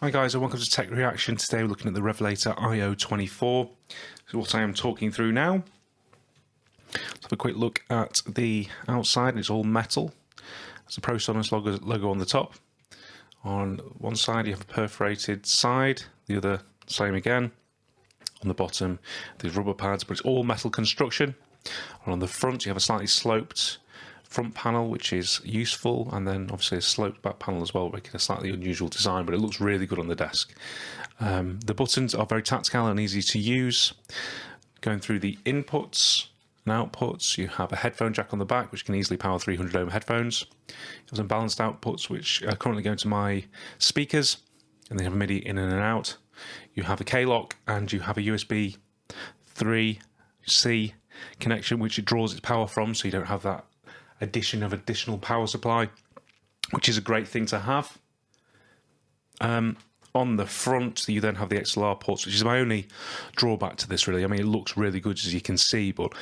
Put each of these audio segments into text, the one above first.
Hi guys, and welcome to Tech Reaction. Today we're looking at the Revelator Io24. So what I am talking through now. Let's have a quick look at the outside. It's all metal. There's a Prosonus logo on the top. On one side you have a perforated side, the other same again. On the bottom there's rubber pads, but it's all metal construction. And on the front you have a slightly sloped front panel, which is useful, and then obviously a sloped back panel as well, making a slightly unusual design, but it looks really good on the desk. The buttons are very tactile and easy to use. Going through the inputs and outputs, you have a headphone jack on the back, which can easily power 300 ohm headphones. You have some balanced outputs, which are currently going to my speakers, and they have MIDI in and out. You have a K-lock, and you have a USB 3C connection, which it draws its power from, so you don't have that additional power supply, which is a great thing to have. On the front you then have the XLR ports, which is my only drawback to this really. I mean, it looks really good as you can see, but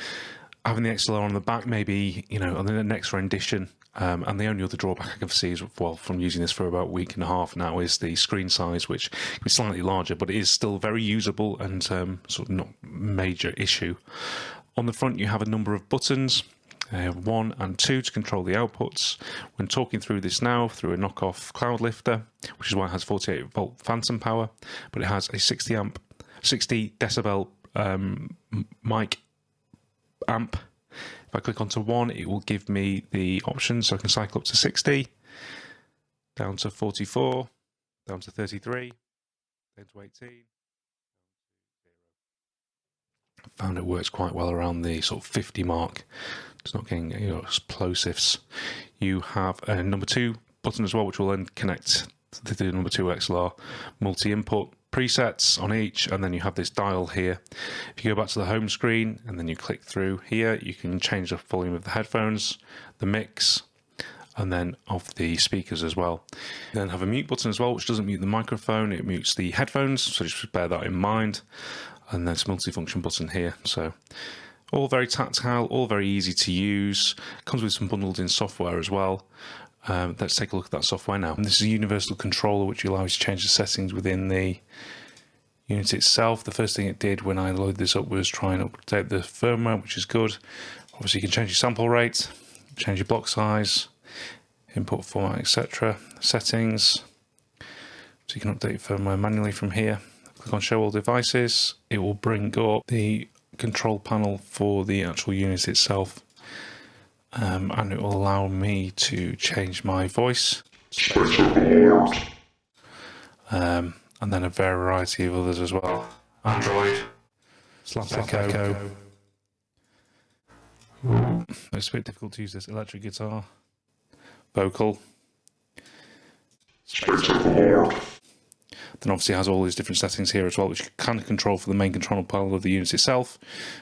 having the XLR on the back, maybe, you know, on the next rendition. And the only other drawback I can see is, well, from using this for about a week and a half now, is the screen size, which is slightly larger, but it is still very usable and sort of not a major issue. On the front you have a number of buttons. 1 and 2 to control the outputs. When talking through this now through a knockoff Cloudlifter, which is why it has 48 volt phantom power, but it has a 60 decibel mic amp. If I click onto 1, it will give me the options, so I can cycle up to 60, down to 44, down to 33, down to 18. I found it works quite well around the sort of 50 mark. It's not getting, you know, explosives. You have a number 2 button as well, which will then connect to the number 2 XLR multi-input presets on each, and then you have this dial here. If you go back to the home screen and then you click through here, you can change the volume of the headphones, the mix, and then of the speakers as well. You then have a mute button as well, which doesn't mute the microphone, it mutes the headphones, so just bear that in mind. And there's a multi-function button here, so all very tactile, all very easy to use. Comes with some bundled in software as well. Let's take a look at that software now. And this is a universal controller, which allows you to change the settings within the unit itself. The first thing it did when I loaded this up was try and update the firmware, which is good. Obviously you can change your sample rate, change your block size, input format, etc. Settings, so you can update your firmware manually from here. Click on show all devices, it will bring up the control panel for the actual unit itself, and it will allow me to change my voice, and then a variety of others as well. Android, Slap Echo. It's a bit difficult to use this. Electric guitar, vocal, then obviously it has all these different settings here as well, which you can control for the main control panel of the unit itself,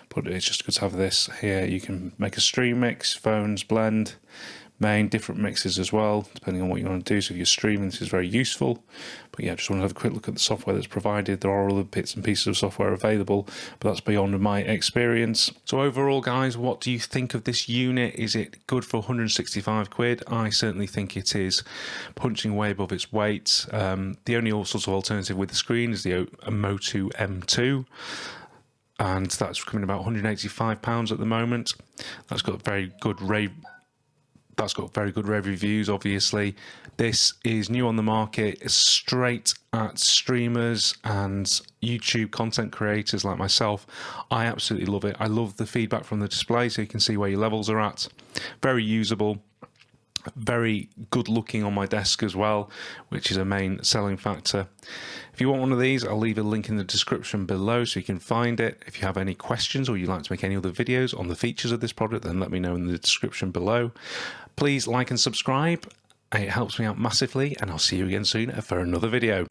but it's just good to have this here. You can make a stream mix, phones, blend, main, different mixes as well, depending on what you want to do. So if you're streaming, this is very useful. But yeah, just want to have a quick look at the software that's provided. There are other bits and pieces of software available, but that's beyond my experience. So overall, guys, what do you think of this unit? Is it good for 165 quid? I certainly think it is, punching way above its weight. The only all sorts of alternative with the screen is the Motu M2. And that's coming about £185 at the moment. That's got very good rave reviews, obviously. This is new on the market. It's straight at streamers and YouTube content creators like myself. I absolutely love it. I love the feedback from the display, so you can see where your levels are at. Very usable. Very good looking on my desk as well, which is a main selling factor. If you want one of these, I'll leave a link in the description below so you can find it. If you have any questions or you'd like to make any other videos on the features of this product, then let me know in the description below. Please like and subscribe. It helps me out massively, and I'll see you again soon for another video.